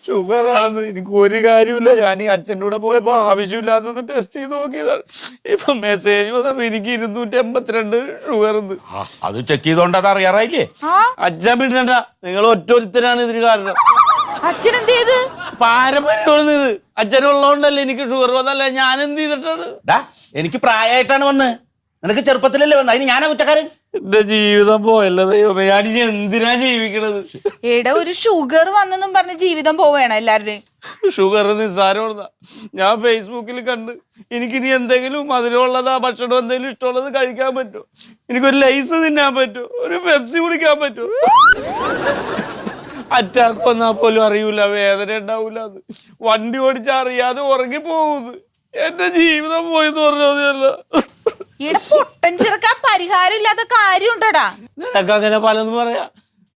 ഷുഗറാണെന്ന് എനിക്ക് ഒരു കാര്യമില്ല. ഞാൻ ഈ അച്ഛൻ്റെ കൂടെ പോയപ്പോ ആവശ്യമില്ലാത്തത് ടെസ്റ്റ് ചെയ്ത് നോക്കിയതാണ്. ഇപ്പൊ മെസ്സേജ് വന്നപ്പോ എനിക്ക് 282 ഷുഗർ. അത് ചെക്ക് ചെയ്തോണ്ട് അത് അറിയാറായില്ലേ? അച്ഛൻ വിടണ്ട, നിങ്ങൾ ഒറ്റൊരുത്തരാണ് ഇതിന് കാരണം. അച്ഛൻ എന്ത് ചെയ്ത്? പാരമ്പര്യമാണ് ഇത്. അച്ഛനുള്ളതുകൊണ്ടല്ലേ എനിക്ക് ഷുഗർ വന്നല്ല. ഞാൻ എന്ത് ചെയ്തിട്ടാണ്? എനിക്ക് പ്രായമായിട്ടാണ് വന്ന്, നിനക്ക് ചെറുപ്പത്തിലല്ലേ വന്ന്, അതിന് ഞാനാ കുറ്റക്കാരൻ? എന്റെ ജീവിതം പോയല്ലോ ദൈവമേ, ഞാൻ ഇനി എന്തിനാ ജീവിക്കണത്? എടാ, ഒരു ഷുഗർ വന്നെന്നും പറഞ്ഞ് ജീവിതം പോവേണം എല്ലാവരുടെയും. ഷുഗർ നിസ്സാരമുള്ളതാ. ഞാൻ ഫേസ്ബുക്കിൽ കണ്ട് എനിക്കിനി എന്തെങ്കിലും മധുരമുള്ളതാ ഭക്ഷണം എന്തെങ്കിലും ഇഷ്ടമുള്ളത് കഴിക്കാൻ പറ്റുമോ? എനിക്കൊരു ലൈസ് തിന്നാൻ പറ്റുമോ? ഒരു പെപ്സി കുടിക്കാൻ പറ്റുമോ? അറ്റാക്ക് വന്നാൽ പോലും അറിയൂല, വേദന ഉണ്ടാവൂല. അത് വണ്ടി ഓടിച്ചാൽ അറിയാതെ ഉറങ്ങി പോകുന്നത്. എന്റെ ജീവിതം പോയെന്ന് പറഞ്ഞതല്ല. ഇവിടെ പൊട്ടൻ ചെറുക്കാൻ പരിഹാരം ഇല്ലാത്ത കാര്യം ഉണ്ടോടാ? നിനക്ക് അങ്ങനെ പലതും പറയാ.